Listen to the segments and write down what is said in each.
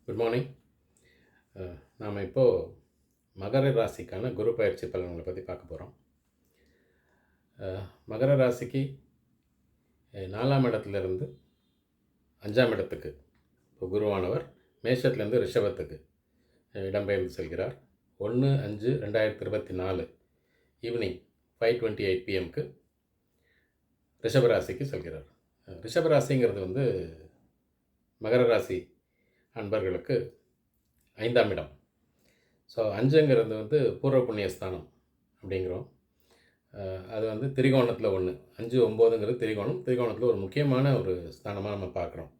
Good morning. நாம் இப்போது மகர ராசிக்கான குரு பயிற்சி பலன்களை பற்றி பார்க்க போகிறோம். மகர ராசிக்கு 4ஆம் இடத்துலேருந்து 5ஆம் இடத்துக்கு இப்போ குருவானவர் மேஷத்துலேருந்து ரிஷபத்துக்கு இடம்பெயர்ந்து செல்கிறார். 1/5/2024 ஈவினிங் 5:28 PM ரிஷபராசிக்கு செல்கிறார். ரிஷபராசிங்கிறது மகர ராசி அன்பர்களுக்கு 5ஆம் இடம். ஸோ 5ங்கிறது பூர்வ புண்ணியஸ்தானம் அப்படிங்கிறோம். அது திரிகோணத்தில் 1, 5, 9ங்கிறது திரிகோணத்தில் ஒரு முக்கியமான ஒரு ஸ்தானமாக நம்ம பார்க்குறோம்.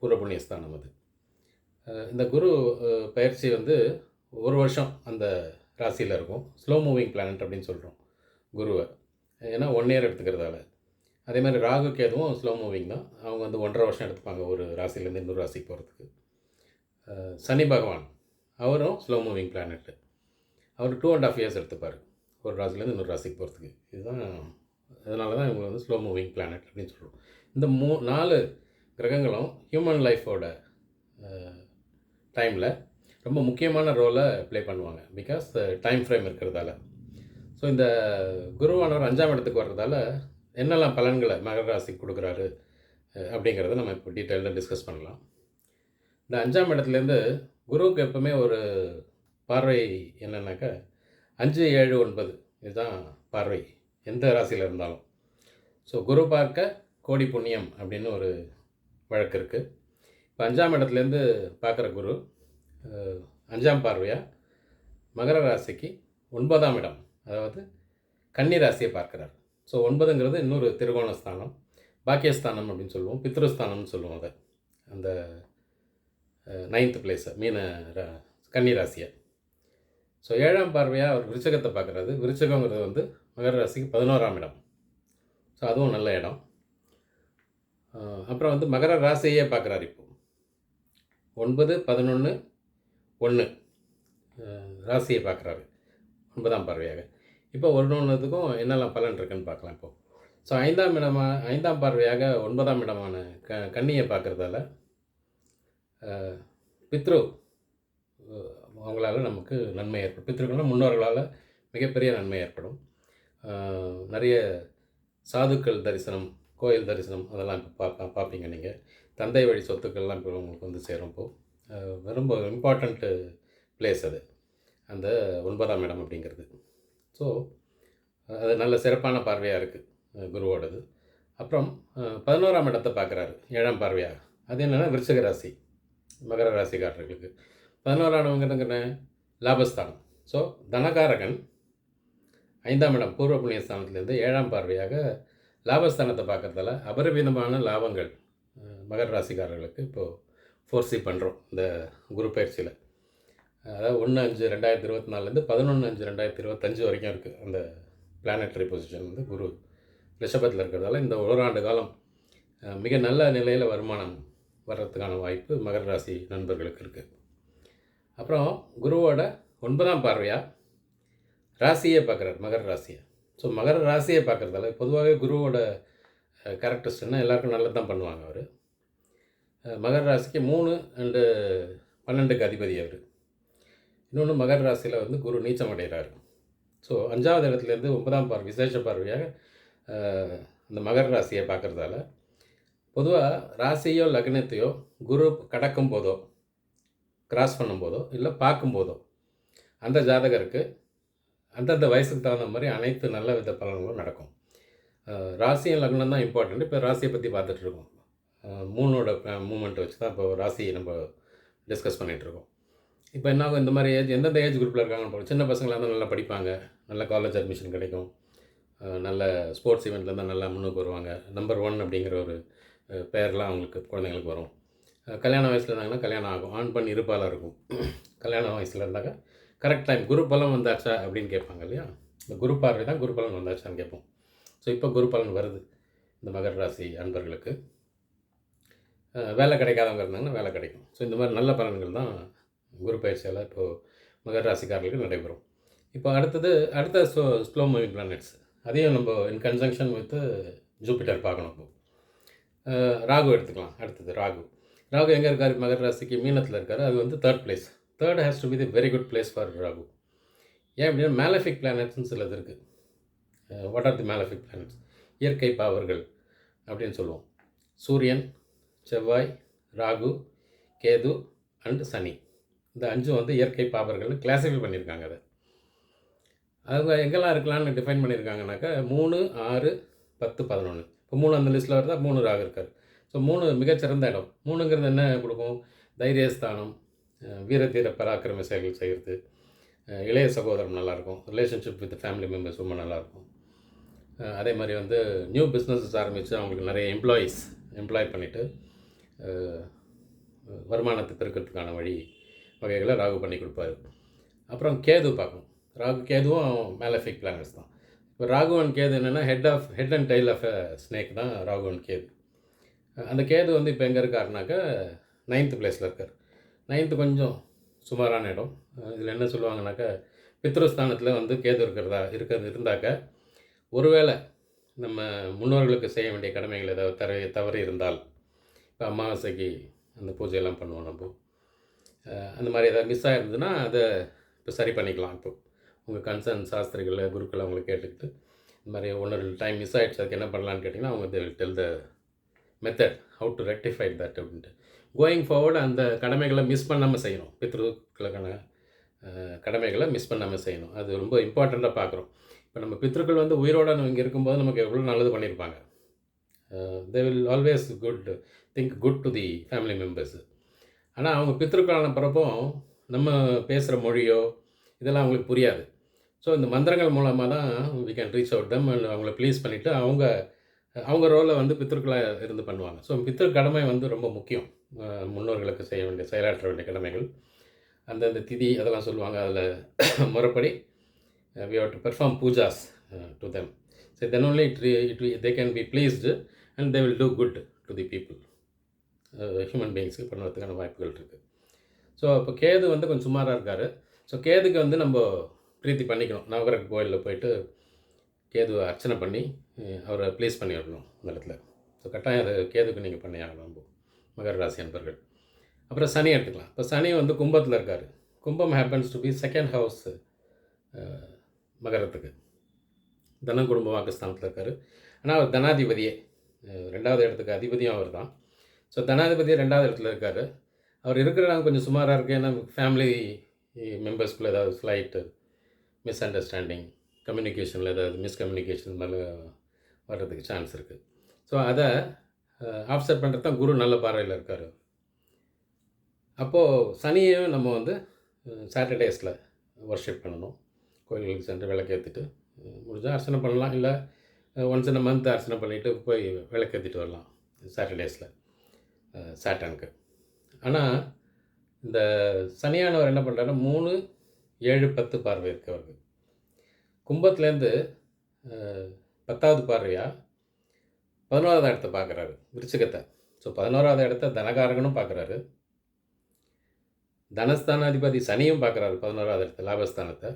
பூர்வ புண்ணியஸ்தானம் அது. இந்த குரு பயிற்சி ஒரு வருஷம் அந்த ராசியில் இருக்கும். ஸ்லோ மூவிங் பிளானட் அப்படின்னு சொல்கிறோம் குருவை, ஏன்னா 1 இயர் எடுத்துக்கிறதால. அதே மாதிரி ராகு கேதுவும் ஸ்லோ மூவிங் தான். அவங்க 1.5 வருஷம் எடுத்துப்பாங்க ஒரு ராசிலேருந்து இன்னொரு ராசிக்கு போகிறதுக்கு. சனி பகவான் அவரும் ஸ்லோ மூவிங் பிளானெட்டு. அவர் 2.5 இயர்ஸ் எடுத்துப்பார் ஒரு ராசிலேருந்து இன்னொரு ராசிக்கு போகிறதுக்கு. இதுதான் அதனால தான் இவங்க ஸ்லோ மூவிங் பிளானட் அப்படின்னு சொல்கிறோம். இந்த 4 கிரகங்களும் ஹியூமன் லைஃபோட டைமில் ரொம்ப முக்கியமான ரோலை ப்ளே பண்ணுவாங்க. பிகாஸ் டைம் ஃப்ரேம் இருக்கிறதால. ஸோ இந்த குருவானவர் 5ஆம் இடத்துக்கு வர்றதால என்னெல்லாம் பலன்களை மகர ராசிக்கு கொடுக்குறாரு அப்படிங்கிறத நம்ம இப்போ டீட்டெயிலாக டிஸ்கஸ் பண்ணலாம். இந்த 5ஆம் இடத்துலேருந்து குருவுக்கு எப்போவுமே ஒரு பார்வை என்னன்னாக்கா 5, 7, 9 இதுதான் பார்வை எந்த ராசியில் இருந்தாலும். ஸோ குரு பார்க்க கோடி புண்ணியம் அப்படின்னு ஒரு வழக்கு இருக்குது. இப்போ 5ஆம் இடத்துலேருந்து பார்க்குற குரு 5ஆம் பார்வையாக மகர ராசிக்கு 9ஆம் இடம், அதாவது கன்னி ராசியை பார்க்குறார். ஸோ 9ங்கிறது இன்னொரு திரிகோணஸ்தானம், பாக்கியஸ்தானம் அப்படின்னு சொல்லுவோம், பித்ருஸ்தானம்னு சொல்லுவோம். அதை அந்த 9th பிளேஸை கன்னி ராசியை. ஸோ 7ஆம் பார்வையாக அவர் விருச்சகத்தை பார்க்குறாரு. விருச்சகங்கிறது மகர ராசிக்கு 11ஆம் இடம். ஸோ அதுவும் நல்ல இடம். அப்புறம் மகர ராசியே பார்க்குறாரு. இப்போது 9, 11, 1 ராசியை பார்க்குறாரு 9ஆம் பார்வையாக. இப்போ ஒன்றுக்கும் என்னெல்லாம் பலன் இருக்குன்னு பார்க்கலாம் இப்போது. ஸோ 5ஆம் பார்வையாக 9ஆம் இடமான கன்னியை பார்க்குறதால பித்ரு அவங்களால நமக்கு நன்மை ஏற்படும். பித்ருக்கள்னால் முன்னோர்களால் மிகப்பெரிய நன்மை ஏற்படும். நிறைய சாதுக்கள் தரிசனம், கோயில் தரிசனம் அதெல்லாம் இப்போ பார்ப்பீங்க நீங்கள். தந்தை வழி சொத்துக்கள்லாம் இப்போ உங்களுக்கு சேரும். இப்போது ரொம்ப இம்பார்ட்டண்ட்டு பிளேஸ் அது, அந்த 9ஆம் இடம் அப்படிங்கிறது. ஸோ அது நல்ல சிறப்பான பார்வையாக இருக்குது குருவோடது. அப்புறம் 11ஆம் இடத்தை பார்க்குறாரு 7ஆம் பார்வையாக. அது என்னென்னா விருச்சிக ராசி மகர ராசிக்காரர்களுக்கு 11ஆம் இடங்கிறது லாபஸ்தானம். ஸோ தனகாரகன் 5ஆம் இடம் பூர்வ புண்ணியஸ்தானத்துலேருந்து 7ஆம் பார்வையாக லாபஸ்தானத்தை பார்க்குறதால அபரிமிதமான லாபங்கள் மகர ராசிக்காரர்களுக்கு இப்போது ஃபோர்ஸி பண்ணுறோம் இந்த குரு பயிற்சியில். அதாவது 1/5/2024 11/5/2025 வரைக்கும் இருக்குது அந்த பிளானட்டரி பொசிஷன். குரு ரிஷபத்தில் இருக்கிறதால இந்த ஓராண்டு காலம் மிக நல்ல நிலையில் வருமானம் வர்றதுக்கான வாய்ப்பு மகர ராசி நண்பர்களுக்கு இருக்குது. அப்புறம் குருவோட 9ஆம் பார்வையாக ராசியை பார்க்குறாரு, மகர ராசியை. ஸோ மகர ராசியை பார்க்குறதால பொதுவாகவே குருவோட கேரக்டரிஸ்ட்னா எல்லாருக்கும் நல்லது தான் பண்ணுவாங்க. அவர் மகர ராசிக்கு 3 and 12க்கு அதிபதி அவர். இன்னொன்று மகர ராசியில் குரு நீச்சம் அடைகிறார். ஸோ 5ஆவது இடத்துலேருந்து 9ஆம் பார்வை விசேஷ பார்வையாக அந்த மகர ராசியை பார்க்குறதால பொதுவாக ராசியோ லக்னத்தையோ குரு கடக்கும் போதோ கிராஸ் பண்ணும்போதோ இல்லை பார்க்கும்போதோ அந்த ஜாதகருக்கு அந்தந்த வயசுக்கு தகுந்த மாதிரி அனைத்து நல்ல வித பலன்களும் நடக்கும். ராசியும் லக்னம் தான் இம்பார்ட்டண்ட். இப்போ ராசியை பற்றி பார்த்துட்ருக்கோம். மூணோட மூமெண்ட் வச்சு தான் இப்போ ராசியை நம்ம டிஸ்கஸ் பண்ணிகிட்ருக்கோம். இப்போ என்னாகும், இந்த மாதிரி எந்தெந்த ஏஜ் குரூப்பில் இருக்காங்கன்னு போகிறோம். சின்ன பசங்களாக இருந்தால் நல்லா படிப்பாங்க, நல்ல காலேஜ் அட்மிஷன் கிடைக்கும், நல்ல ஸ்போர்ட்ஸ் ஈவெண்ட்லேருந்து நல்லா முன்னுக்கு வருவாங்க. நம்பர் 1 அப்படிங்கிற ஒரு பேர்லாம் அவங்களுக்கு குழந்தைங்களுக்கு வரும். கல்யாண வயசில் இருந்தாங்கன்னா கல்யாணம் ஆகும். ஆண் பெண் இருப்பாலாக இருக்கும். கல்யாண வயசில் இருந்தாக்கா கரெக்ட் டைம் குரு பலன் வந்தாச்சா அப்படின்னு கேட்பாங்க இல்லையா. இந்த குரு பார்வை தான் குரு பலன் வந்தாச்சான்னு கேட்போம். ஸோ இப்போ குரு பலன் வருது இந்த மகர ராசி அன்பர்களுக்கு. வேலை கிடைக்காதவங்க இருந்தாங்கன்னா வேலை கிடைக்கும். ஸோ இந்த மாதிரி நல்ல பலன்கள் தான் குரு பயிற்சியால் இப்போது மகர ராசிக்காரர்களுக்கு நடைபெறும். இப்போ அடுத்த ஸ்லோ மூவிங் பிளானட்ஸ் அதையும் நம்ம இன் கன்ஜங்ஷன் வித் ஜூபிட்டர் பார்க்கணும். இப்போது ராகு எடுத்துக்கலாம். அடுத்தது ராகு எங்கே இருக்கார்? மகர ராசிக்கு மீனத்தில் இருக்கார். அது வந்து third place. Third has to be the very good place for Rahu. ஏன் அப்படின்னா மேலஃபிக் பிளானட்ஸ்னு சிலது இருக்குது. What are the malefic planets? இயற்கை பாவர்கள் அப்படின்னு சொல்லுவோம். சூரியன், செவ்வாய், ராகு, கேது அண்டு சனி. இந்த 5 வந்து இயற்கை பாவர்கள்னு கிளாஸிஃபை பண்ணியிருக்காங்க. அவங்க எங்கெல்லாம் இருக்கலாம்னு டிஃபைன் பண்ணியிருக்காங்கனாக்கா 3, 6, 10, 11. இப்போ 3 அந்த லிஸ்ட்டில் வருதா? 3 ராகு இருக்கார். ஸோ 3 மிகச்சிறந்த இடம். 3ங்கிறது என்ன கொடுக்கும்? தைரியஸ்தானம், வீரதீர பராக்கிரம செயல்கள் செய்கிறது, இளைய சகோதரம் நல்லாயிருக்கும், ரிலேஷன்ஷிப் வித் ஃபேமிலி மெம்பர்ஸ் ரொம்ப நல்லாயிருக்கும். அதே மாதிரி வந்து நியூ பிஸ்னஸஸ் ஆரம்பித்து அவங்களுக்கு நிறைய எம்ப்ளாய் பண்ணிவிட்டு வருமானத்தை பெருக்கிறதுக்கான வகைகளை ராகு பண்ணி கொடுப்பாரு. அப்புறம் கேது பார்க்கணும். ராகு கேதுவும் மேலஃபிக் பிளானட்ஸ் தான். இப்போ ராகு அண்ட் கேது என்னென்னா head and tail of a snake தான் ராகு அண்ட் கேது. அந்த கேது வந்து இப்போ எங்கே இருக்காருனாக்கா 9th பிளேஸில் இருக்கார். 9th கொஞ்சம் சுமாரான இடம். இதில் என்ன சொல்லுவாங்கனாக்கா பித்ருஸ்தானத்தில் வந்து கேது இருந்தாக்க ஒருவேளை நம்ம முன்னோர்களுக்கு செய்ய வேண்டிய கடமைகள் ஏதாவது தவறி இருந்தால், இப்போ அமாவாசைக்கு அந்த பூஜையெல்லாம் பண்ணுவோம் நம்ம, அந்த மாதிரி ஏதாவது மிஸ் ஆகிருந்ததுன்னா அதை இப்போ சரி பண்ணிக்கலாம். இப்போ உங்கள் கன்சர்ன் சாஸ்திரிகளை குருக்களை அவங்களை கேட்டுக்கிட்டு இந்த மாதிரி 1-2 டைம் மிஸ் ஆகிடுச்சு, அதுக்கு என்ன பண்ணலான்னு கேட்டிங்கன்னா அவங்க tell the method how to rectify that அப்படின்ட்டு. கோயிங் ஃபார்வர்டு அந்த கடமைகளை மிஸ் பண்ணாமல் செய்யணும். பித்ருக்களுக்கான கடமைகளை மிஸ் பண்ணாமல் செய்யணும். அது ரொம்ப இம்பார்ட்டண்ட்டாக பார்க்குறோம். இப்போ நம்ம பித்ருக்கள் வந்து உயிரோடு இங்கே இருக்கும்போது நமக்கு எவ்வளோ நல்லது பண்ணியிருப்பாங்க. They will always think good to the family members. ஆனால் அவங்க பித்ருக்களான பிறப்பும் நம்ம பேசுகிற மொழியோ இதெல்லாம் அவங்களுக்கு புரியாது. ஸோ இந்த மந்திரங்கள் மூலமாக தான் வி கேன் ரீச் அவுட் தம். அவங்கள ப்ளீஸ் பண்ணிவிட்டு அவங்க ரோலை வந்து பித்ருக்களாக இருந்து பண்ணுவாங்க. ஸோ பித்ரு கடமை வந்து ரொம்ப முக்கியம். முன்னோர்களுக்கு செய்ய வேண்டிய செயலாற்ற வேண்டிய கடமைகள் அந்தந்த திதி அதெல்லாம் சொல்லுவாங்க. அதில் முறைப்படி we have to perform pujas to them. So then only they can be pleased and they will do good to the people. Human பீயிங்ஸுக்கு பண்ணுறதுக்கான வாய்ப்புகள் இருக்குது. ஸோ இப்போ கேது வந்து கொஞ்சம் சுமாராக இருக்கார். ஸோ கேதுக்கு வந்து நம்ம பிரீத்தி பண்ணிக்கணும். நவகிரக கோயிலில் போயிட்டு கேதுவை அர்ச்சனை பண்ணி அவரை ப்ளீஸ் பண்ணி விடணும் அந்த இடத்துல. ஸோ கட்டாயம் அது கேதுக்கு நீங்கள் பண்ணி ஆகணும் நம்ம மகர ராசி அன்பர்கள். அப்புறம் சனி எடுத்துக்கலாம். இப்போ சனி வந்து கும்பத்தில் இருக்கார். கும்பம் happens to be second house மகரத்துக்கு. தனம் குடும்ப வாக்குஸ்தானத்தில் இருக்கார். ஆனால் அவர் தனாதிபதியே 2வது இடத்துக்கு அதிபதியும் அவர் தான். ஸோ தனாதிபதியே 2வது இடத்துல இருக்கார். அவர் இருக்கிறாங்க கொஞ்சம் சுமாராக இருக்குது. ஏன்னா ஃபேமிலி மெம்பர்ஸ்குள்ளே ஏதாவது ஸ்லைட்டு மிஸ் அண்டர்ஸ்டாண்டிங், கம்யூனிகேஷனில் ஏதாவது மிஸ்கம்யூனிகேஷன் மேலே வர்றதுக்கு சான்ஸ் இருக்குது. ஸோ அதை ஆஃப்செட் பண்ணுறது தான் குரு நல்ல பார்வையில் இருக்கார். அப்போது சனியையும் நம்ம வந்து சாட்டர்டேஸில் வர்ஷிப் பண்ணணும். கோயில்களுக்கு சென்று விளக்கேற்றிட்டு முடிஞ்சால் அர்ச்சனை பண்ணலாம். இல்லை ஒன்ஸ் இன் அ மந்த் அர்ச்சனை பண்ணிவிட்டு போய் விளக்கேற்றிட்டு வரலாம் சாட்டர்டேஸில் சாட்டனுக்கு. ஆனால் இந்த சனியானவர் என்ன பண்ணுறாருன்னா 3, 7, 10 பார்வை இருக்குது அவருக்கு. கும்பத்துலேருந்து 10வது பார்வையாக 11வது இடத்த பார்க்குறாரு, விருச்சிகத்தை. ஸோ 11வது இடத்த தனகாரகனும் பார்க்குறாரு. தனஸ்தானாதிபதி சனியும் பார்க்குறாரு 11வது இடத்த, லாபஸ்தானத்தை.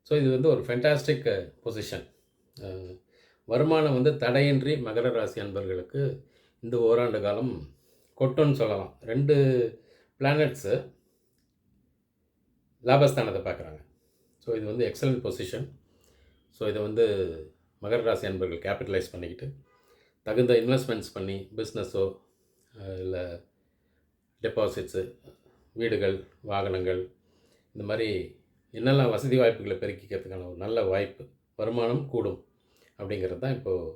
ஸோ இது வந்து ஒரு ஃபென்டாஸ்டிக் பொசிஷன். வருமானம் வந்து தடையின்றி மகர ராசி அன்பர்களுக்கு இந்த ஓராண்டு காலம் கொட்டுன்னு சொல்லலாம். 2 பிளானட்ஸு லாபஸ்தானத்தை பார்க்குறாங்க. ஸோ இது வந்து எக்ஸலண்ட் பொசிஷன். ஸோ இதை வந்து மகர ராசி அன்பர்கள் கேபிட்டலைஸ் பண்ணிக்கிட்டு தகுந்த இன்வெஸ்ட்மெண்ட்ஸ் பண்ணி பிஸ்னஸோ இல்லை டெபாசிட்ஸு, வீடுகள், வாகனங்கள், இந்த மாதிரி என்னெல்லாம் வசதி வாய்ப்புகளை பெருக்கிக்கிறதுக்கான ஒரு நல்ல வாய்ப்பு, வருமானம் கூடும் அப்படிங்கிறது தான் இப்போது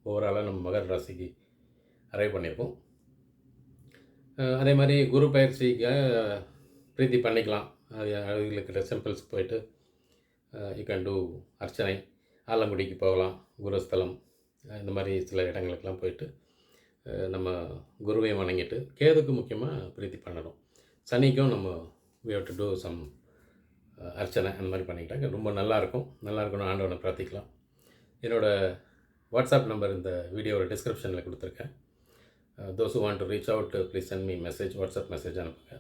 ஓவராலாக நம்ம மகர ராசிக்கு அரைவ் பண்ணியிருக்கோம். அதே மாதிரி குரு பயிற்சிக்கு பிரீத்தி பண்ணிக்கலாம். அதுகளுக்கிட்ட சிம்பிள்ஸ் போயிட்டு யூ கேன் டூ அர்ச்சனை, ஆலங்குடிக்கு போகலாம், குருஸ்தலம், இந்த மாதிரி சில இடங்களுக்கெல்லாம் போயிட்டு நம்ம குருவையும் வணங்கிட்டு, கேதுக்கு முக்கியமாக பிரீத்தி பண்ணணும். சனிக்கும் நம்ம we have to do some அர்ச்சனை அந்த மாதிரி பண்ணிக்கிட்டாங்க ரொம்ப நல்லாயிருக்கும். நல்லாயிருக்குன்னு ஆண்டவனை பிரார்த்திக்கலாம். என்னோடய வாட்ஸ்அப் நம்பர் இந்த வீடியோவோட டிஸ்கிரிப்ஷனில் கொடுத்துருக்கேன். those who want to reach out please send me message, WhatsApp message அனுப்புங்க.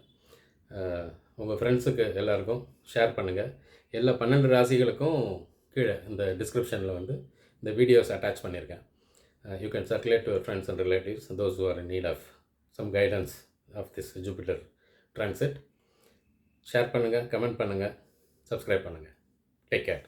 உங்கள் ஃப்ரெண்ட்ஸுக்கு எல்லாருக்கும் ஷேர் பண்ணுங்கள். எல்லா 12 ராசிகளுக்கும் கீழே இந்த டிஸ்கிரிப்ஷனில் வந்து இந்த வீடியோஸ் அட்டாச் பண்ணியிருக்கேன். You can circulate to your friends and relatives, those who are in need of some guidance of this Jupiter transit. Share பண்ணுங்கள், கமெண்ட் பண்ணுங்கள், சப்ஸ்கிரைப் பண்ணுங்கள். Take care.